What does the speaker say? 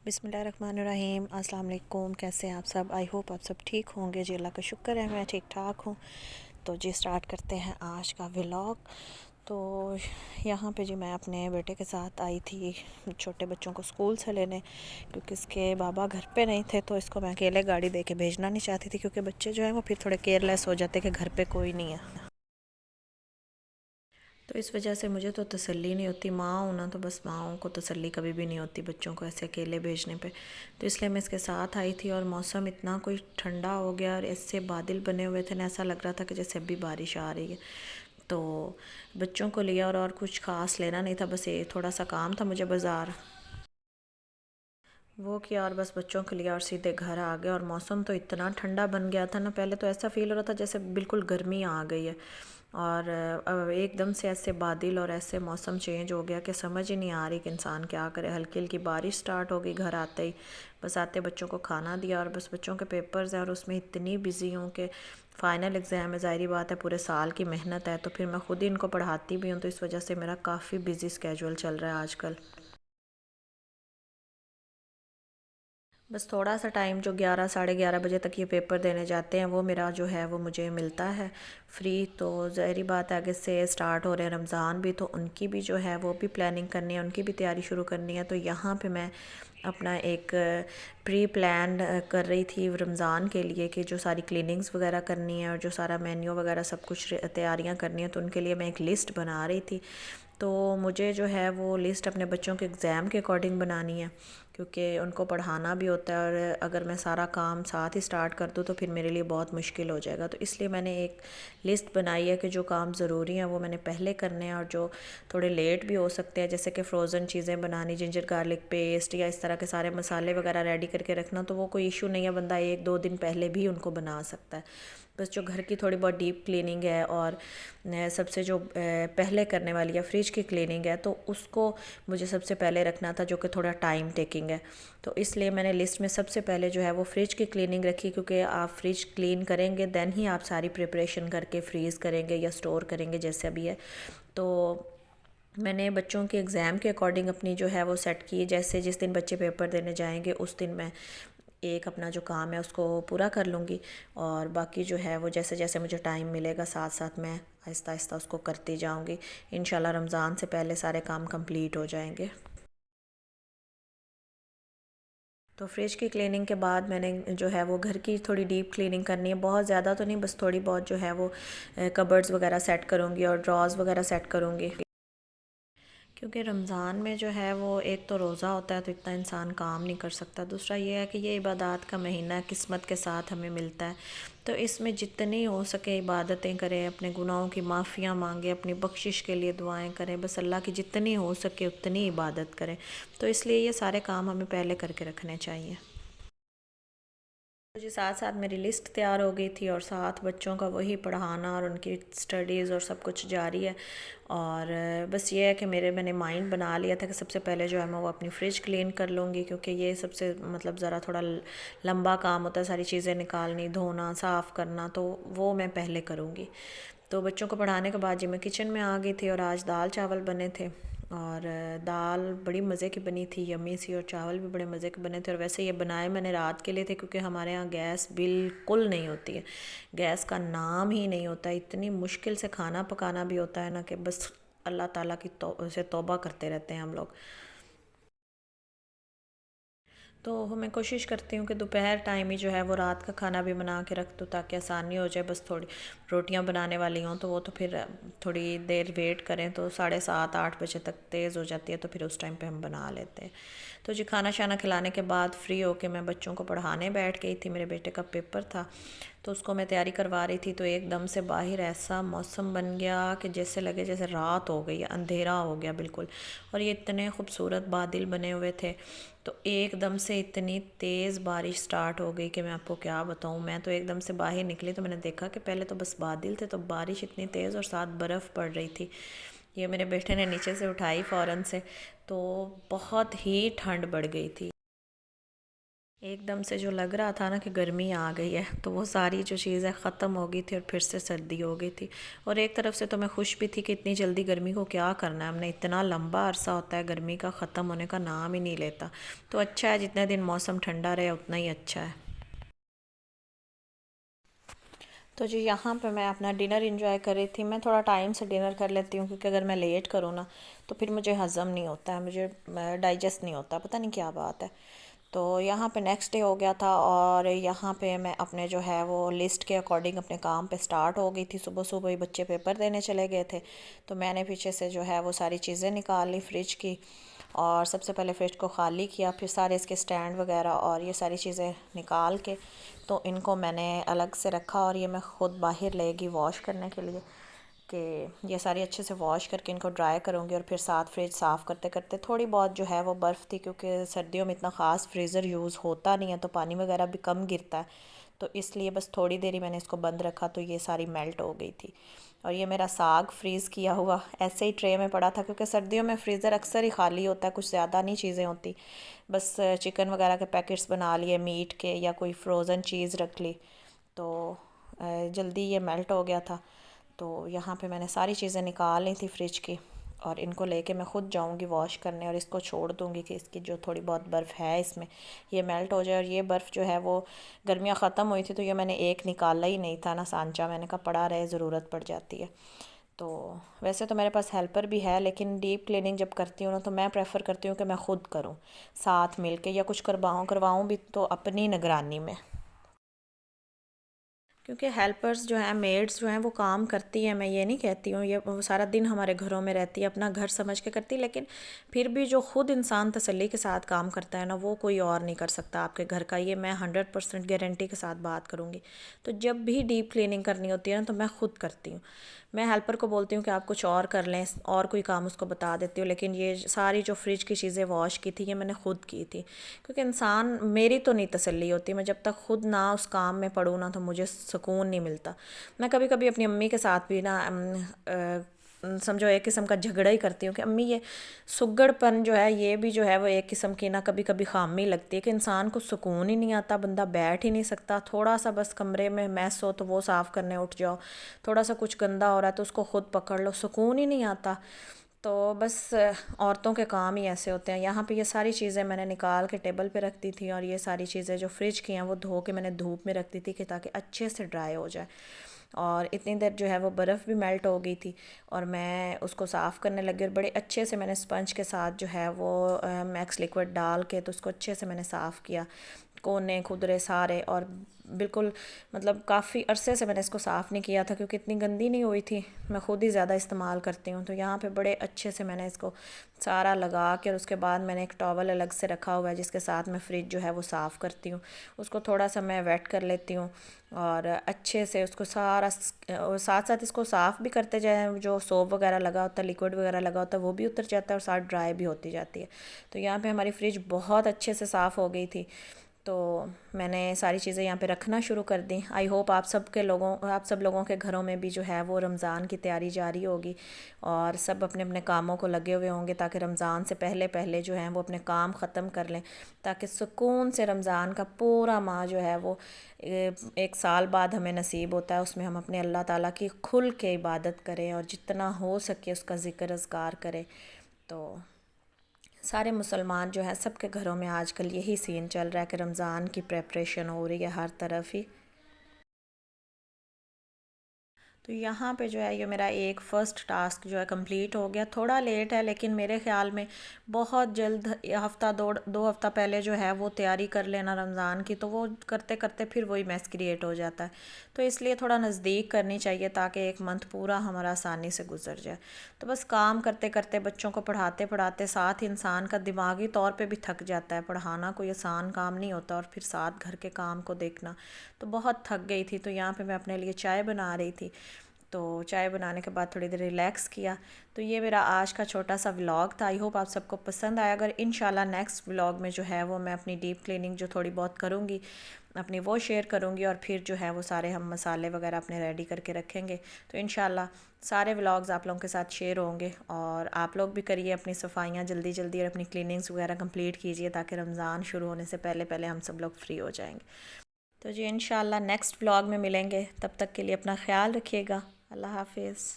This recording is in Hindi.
बिस्मिल्लाहिर्रहमानिर्रहीम। अस्सलाम वालेकुम। कैसे हैं आप सब? आई होप आप सब ठीक होंगे जी। अल्लाह का शुक्र है मैं ठीक ठाक हूँ। तो जी स्टार्ट करते हैं आज का व्लॉग। तो यहाँ पे जी मैं अपने बेटे के साथ आई थी छोटे बच्चों को स्कूल से लेने, क्योंकि इसके बाबा घर पे नहीं थे तो इसको मैं अकेले गाड़ी दे के भेजना नहीं चाहती थी, क्योंकि बच्चे जो हैं वो फिर थोड़े केयरलेस हो जाते कि घर पे कोई नहीं है। तो इस वजह से मुझे तो तसल्ली नहीं होती, माँ हूँ ना, तो बस माँओं को तसल्ली कभी भी नहीं होती बच्चों को ऐसे अकेले भेजने पे। तो इसलिए मैं इसके साथ आई थी और मौसम इतना कोई ठंडा हो गया और इससे बादल बने हुए थे ना, ऐसा लग रहा था कि जैसे अभी बारिश आ रही है। तो बच्चों को लिया और कुछ ख़ास लेना नहीं था, बस ये थोड़ा सा काम था मुझे बाज़ार, वो किया और बस बच्चों के लिए और सीधे घर आ गए। और मौसम तो इतना ठंडा बन गया था ना, पहले तो ऐसा फील हो रहा था जैसे बिल्कुल गर्मी आ गई है। और एकदम से ऐसे बादल और ऐसे मौसम चेंज हो गया कि समझ ही नहीं आ रही कि इंसान क्या करे। हल्की हल्की बारिश स्टार्ट हो गई घर आते ही। बस आते बच्चों को खाना दिया और बस बच्चों के पेपर्स हैं और उसमें इतनी बिज़ी हूँ कि फ़ाइनल एग्ज़ाम है, ज़ाहिर बात है पूरे साल की मेहनत है, तो फिर मैं ख़ुद ही इनको पढ़ाती भी हूँ, तो इस वजह से मेरा काफ़ी बिज़ी स्केजूल चल रहा है आजकल। बस थोड़ा सा टाइम जो 11 साढ़े 11 बजे तक ये पेपर देने जाते हैं वो मेरा जो है वो मुझे मिलता है फ्री। तो ज़ाहिर बात है आगे से स्टार्ट हो रहे हैं रमज़ान भी, तो उनकी भी जो है वो भी प्लानिंग करनी है, उनकी भी तैयारी शुरू करनी है। तो यहाँ पे मैं अपना एक प्री प्लान कर रही थी रमज़ान के लिए कि जो सारी क्लीनिंग्स वगैरह करनी है और जो सारा मेन्यू वगैरह सब कुछ तैयारियाँ करनी है, तो उनके लिए मैं एक लिस्ट बना रही थी। तो मुझे जो है वो लिस्ट अपने बच्चों के एग्ज़ाम के अकॉर्डिंग बनानी है, क्योंकि उनको पढ़ाना भी होता है और अगर मैं सारा काम साथ ही स्टार्ट कर दूँ तो फिर मेरे लिए बहुत मुश्किल हो जाएगा। तो इसलिए मैंने एक लिस्ट बनाई है कि जो काम ज़रूरी हैं वो मैंने पहले करने हैं और जो थोड़े लेट भी हो सकते हैं, जैसे कि फ़्रोज़न चीज़ें बनानी, जिंजर गार्लिक पेस्ट या इस तरह के सारे मसाले वगैरह रेडी करके रखना, तो वो कोई इशू नहीं है, बंदा एक दो दिन पहले भी उनको बना सकता है। बस जो घर की थोड़ी बहुत डीप क्लीनिंग है और सबसे जो पहले करने वाली है फ्रिज की क्लीनिंग है, तो उसको मुझे सबसे पहले रखना था, जो कि थोड़ा टाइम टेकिंग है। तो इसलिए मैंने लिस्ट में सबसे पहले जो है वो फ्रिज की क्लीनिंग रखी, क्योंकि आप फ्रिज क्लीन करेंगे दैन ही आप सारी प्रिपरेशन करके फ्रीज़ करेंगे या स्टोर करेंगे जैसे भी है। तो मैंने बच्चों के एग्ज़ाम के अकॉर्डिंग अपनी जो है वो सेट की, जैसे जिस दिन बच्चे पेपर देने जाएंगे उस दिन मैं एक अपना जो काम है उसको पूरा कर लूँगी, और बाकी जो है वो जैसे जैसे मुझे टाइम मिलेगा साथ साथ मैं आहिस्ता आहिस्ता उसको करती जाऊँगी। इंशाल्लाह रमज़ान से पहले सारे काम कंप्लीट हो जाएंगे। तो फ्रिज की क्लीनिंग के बाद मैंने जो है वो घर की थोड़ी डीप क्लीनिंग करनी है, बहुत ज़्यादा तो नहीं, बस थोड़ी बहुत जो है वो कबर्ड्स वगैरह सेट करूँगी और ड्रॉज़ वगैरह सेट करूँगी। क्योंकि रमज़ान में जो है वो एक तो रोज़ा होता है तो इतना इंसान काम नहीं कर सकता, दूसरा ये है कि ये इबादत का महीना है, किस्मत के साथ हमें मिलता है। तो इसमें जितनी हो सके इबादतें करें, अपने गुनाहों की माफ़ियाँ मांगें, अपनी बख्शिश के लिए दुआएं करें, बस अल्लाह की जितनी हो सके उतनी इबादत करें। तो इसलिए ये सारे काम हमें पहले करके रखने चाहिए। मुझे साथ साथ मेरी लिस्ट तैयार हो गई थी और साथ बच्चों का वही पढ़ाना और उनकी स्टडीज़ और सब कुछ जारी है। और बस ये है कि मैंने माइंड बना लिया था कि सबसे पहले जो है मैं वो अपनी फ़्रिज क्लीन कर लूँगी, क्योंकि ये सबसे मतलब ज़रा थोड़ा लंबा काम होता है, सारी चीज़ें निकालनी, धोना, साफ़ करना, तो वो मैं पहले करूँगी। तो बच्चों को पढ़ाने के बाद जी मैं किचन में आ गई थी और आज दाल चावल बने थे। और दाल बड़ी मज़े की बनी थी, यम्मी सी, और चावल भी बड़े मज़े के बने थे। और वैसे ये बनाए मैंने रात के लिए थे, क्योंकि हमारे यहाँ गैस बिल्कुल नहीं होती है, गैस का नाम ही नहीं होता, इतनी मुश्किल से खाना पकाना भी होता है ना कि बस अल्लाह ताला की से तौबा करते रहते हैं हम लोग। तो मैं कोशिश करती हूँ कि दोपहर टाइम ही जो है वो रात का खाना भी बना के रख दूँ, ताकि आसानी हो जाए। बस थोड़ी रोटियाँ बनाने वाली हों तो वो तो फिर थोड़ी देर वेट करें तो 7:30 8 बजे तक तेज़ हो जाती है, तो फिर उस टाइम पे हम बना लेते हैं। तो जी खाना शाना खिलाने के बाद फ्री होके मैं बच्चों को पढ़ाने बैठ गई थी, मेरे बेटे का पेपर था तो उसको मैं तैयारी करवा रही थी। तो एकदम से बाहर ऐसा मौसम बन गया कि जैसे लगे जैसे रात हो गई, अंधेरा हो गया बिल्कुल। और ये इतने खूबसूरत बादल बने हुए थे, तो एकदम से इतनी तेज़ बारिश स्टार्ट हो गई कि मैं आपको क्या बताऊँ। मैं तो एकदम से बाहर निकली तो मैंने देखा कि पहले तो बस बादल थे, तो बारिश इतनी तेज़ और साथ बर्फ़ पड़ रही थी। ये मेरे बेटे ने नीचे से उठाई फ़ौरन से, तो बहुत ही ठंड बढ़ गई थी। एकदम से जो लग रहा था ना कि गर्मी आ गई है, तो वो सारी जो चीज़ें ख़त्म हो गई थी और फिर से सर्दी हो गई थी। और एक तरफ से तो मैं खुश भी थी कि इतनी जल्दी गर्मी को क्या करना है हमने, इतना लंबा अरसा होता है गर्मी का, ख़त्म होने का नाम ही नहीं लेता। तो अच्छा है, जितने दिन मौसम ठंडा रहे उतना ही अच्छा है। तो जी यहाँ पे मैं अपना डिनर एंजॉय कर रही थी। मैं थोड़ा टाइम से डिनर कर लेती हूँ, क्योंकि अगर मैं लेट करूँ ना तो फिर मुझे हज़म नहीं होता है, मुझे डाइजेस्ट नहीं होता, पता नहीं क्या बात है। तो यहाँ पे नेक्स्ट डे हो गया था, और यहाँ पे मैं अपने जो है वो लिस्ट के अकॉर्डिंग अपने काम पे स्टार्ट हो गई थी। सुबह सुबह ही बच्चे पेपर देने चले गए थे, तो मैंने पीछे से जो है वो सारी चीज़ें निकाल ली फ्रिज की, और सबसे पहले फ्रिज को ख़ाली किया, फिर सारे इसके स्टैंड वगैरह और ये सारी चीज़ें निकाल के तो इनको मैंने अलग से रखा। और ये मैं ख़ुद बाहर लेगी वॉश करने के लिए, कि ये सारी अच्छे से वॉश करके इनको ड्राई करूँगी। और फिर साथ फ्रिज साफ़ करते करते थोड़ी बहुत जो है वो बर्फ़ थी, क्योंकि सर्दियों में इतना ख़ास फ्रीज़र यूज़ होता नहीं है, तो पानी वगैरह भी कम गिरता है, तो इसलिए बस थोड़ी देर ही मैंने इसको बंद रखा, तो ये सारी मेल्ट हो गई थी। और ये मेरा साग फ्रीज़ किया हुआ ऐसे ही ट्रे में पड़ा था, क्योंकि सर्दियों में फ्रीज़र अक्सर ही खाली होता है, कुछ ज़्यादा नहीं चीज़ें होती, बस चिकन वगैरह के पैकेट्स बना लिए मीट के, या कोई फ्रोज़न चीज़ रख ली, तो जल्दी ये मेल्ट हो गया था। तो यहाँ पे मैंने सारी चीज़ें निकाल ली थी फ्रिज की, और इनको लेके मैं ख़ुद जाऊँगी वॉश करने, और इसको छोड़ दूँगी कि इसकी जो थोड़ी बहुत बर्फ़ है इसमें ये मेल्ट हो जाए। और ये बर्फ़ जो है वो गर्मियाँ ख़त्म हुई थी, तो ये मैंने एक निकाला ही नहीं था ना सांचा, मैंने कहा पड़ा रहे, ज़रूरत पड़ जाती है। तो वैसे तो मेरे पास हेल्पर भी है, लेकिन डीप क्लीनिंग जब करती हूँ ना तो मैं प्रेफर करती हूँ कि मैं ख़ुद करूँ साथ मिल के, या कुछ करवाऊँ भी तो अपनी निगरानी में। क्योंकि हेल्पर्स जो हैं, मेड्स जो हैं, वो काम करती हैं, मैं ये नहीं कहती हूँ, ये वो सारा दिन हमारे घरों में रहती है, अपना घर समझ के करती है, लेकिन फिर भी जो खुद इंसान तसल्ली के साथ काम करता है ना, वो कोई और नहीं कर सकता आपके घर का, ये मैं 100% गारंटी के साथ बात करूँगी। तो जब भी डीप क्लीनिंग करनी होती है ना, तो मैं खुद करती हूँ। मैं हेल्पर को बोलती हूँ कि आप कुछ और कर लें, और कोई काम उसको बता देती हूँ, लेकिन ये सारी जो फ्रिज की चीज़ें वॉश की थी ये मैंने खुद की थी, क्योंकि इंसान, मेरी तो नहीं तसल्ली होती, मैं जब तक खुद ना उस काम में पढूँ ना तो मुझे सुकून नहीं मिलता। मैं कभी कभी अपनी अम्मी के साथ भी ना समझो एक किस्म का झगड़ा ही करती हूँ कि अम्मी ये सुगड़पन जो है, ये भी जो है वो एक किस्म की ना कभी कभी खामी लगती है, कि इंसान को सुकून ही नहीं आता, बंदा बैठ ही नहीं सकता। थोड़ा सा बस कमरे में मैस हो तो वो साफ़ करने उठ जाओ, थोड़ा सा कुछ गंदा हो रहा है तो उसको खुद पकड़ लो, सुकून ही नहीं आता। तो बस औरतों के काम ही ऐसे होते हैं। यहाँ पे ये सारी चीज़ें मैंने निकाल के टेबल पे रख दी थी, और ये सारी चीज़ें जो फ्रिज की हैं वो धो के मैंने धूप में रख दी थी, कि ताकि अच्छे से ड्राई हो जाए। और इतनी देर जो है वो बर्फ़ भी मेल्ट हो गई थी, और मैं उसको साफ़ करने लगी, और बड़े अच्छे से मैंने स्पंज के साथ जो है वो मैक्स लिक्विड डाल के तो उसको अच्छे से मैंने साफ़ किया, कोने खुदरे सारे। और बिल्कुल मतलब काफ़ी अरसे से मैंने इसको साफ़ नहीं किया था, क्योंकि इतनी गंदी नहीं हुई थी, मैं ख़ुद ही ज़्यादा इस्तेमाल करती हूँ। तो यहाँ पे बड़े अच्छे से मैंने इसको सारा लगा के, और उसके बाद मैंने एक टॉवल अलग से रखा हुआ है जिसके साथ मैं फ्रिज जो है वो साफ़ करती हूँ, उसको थोड़ा सा मैं वेट कर लेती हूँ, और अच्छे से उसको सारा और साथ साथ इसको साफ़ भी करते जाएं, जो सोप वगैरह लगा होता है, लिक्विड वगैरह लगा होता है, वो भी उतर जाता है, और साथ ड्राई भी होती जाती है। तो यहाँ पे हमारी फ्रिज बहुत अच्छे से साफ़ हो गई थी। तो मैंने सारी चीज़ें यहाँ पे रखना शुरू कर दी। आई होप आप सब लोगों के घरों में भी जो है वो रमज़ान की तैयारी जारी होगी, और सब अपने अपने कामों को लगे हुए होंगे, ताकि रमज़ान से पहले पहले जो हैं वो अपने काम ख़त्म कर लें, ताकि सुकून से रमज़ान का पूरा माह जो है वो एक साल बाद हमें नसीब होता है, उसमें हम अपने अल्लाह ताला की खुल के इबादत करें, और जितना हो सके उसका ज़िक्र अज़कार करें। तो सारे मुसलमान जो हैं, सबके घरों में आजकल यही सीन चल रहा है कि रमज़ान की प्रेपरेशन हो रही है हर तरफ ही। तो यहाँ पे जो है ये मेरा एक फ़र्स्ट टास्क जो है कंप्लीट हो गया, थोड़ा लेट है, लेकिन मेरे ख़्याल में बहुत जल्द, हफ़्ता दो हफ़्ता पहले जो है वो तैयारी कर लेना रमज़ान की, तो वो करते करते फिर वही मैस क्रिएट हो जाता है। तो इसलिए थोड़ा नज़दीक करनी चाहिए, ताकि एक मंथ पूरा हमारा आसानी से गुजर जाए। तो बस काम करते करते, बच्चों को पढ़ाते पढ़ाते साथ इंसान का दिमागी तौर पे भी थक जाता है, पढ़ाना कोई आसान काम नहीं होता, और फिर साथ घर के काम को देखना, तो बहुत थक गई थी। तो यहाँ पे मैं अपने लिए चाय बना रही थी, तो चाय बनाने के बाद थोड़ी देर रिलैक्स किया। तो ये मेरा आज का छोटा सा व्लॉग था। आई होप आप सबको पसंद आया। अगर इंशाल्लाह नेक्स्ट व्लॉग में जो है वो मैं अपनी डीप क्लीनिंग जो थोड़ी बहुत करूँगी अपनी वो शेयर करूँगी, और फिर जो है वो सारे हम मसाले वगैरह अपने रेडी करके रखेंगे। तो इंशाल्लाह सारे व्लॉग्स आप लोगों के साथ शेयर होंगे, और आप लोग भी करिए अपनी सफाइयाँ जल्दी जल्दी और अपनी क्लीनिंग्स वगैरह कंप्लीट कीजिए, ताकि रमज़ान शुरू होने से पहले पहले हम सब लोग फ्री हो जाएंगे। तो जी इंशाल्लाह नेक्स्ट व्लॉग में मिलेंगे। तब तक के लिए अपना ख्याल रखिएगा। अल्लाह हाफिज़।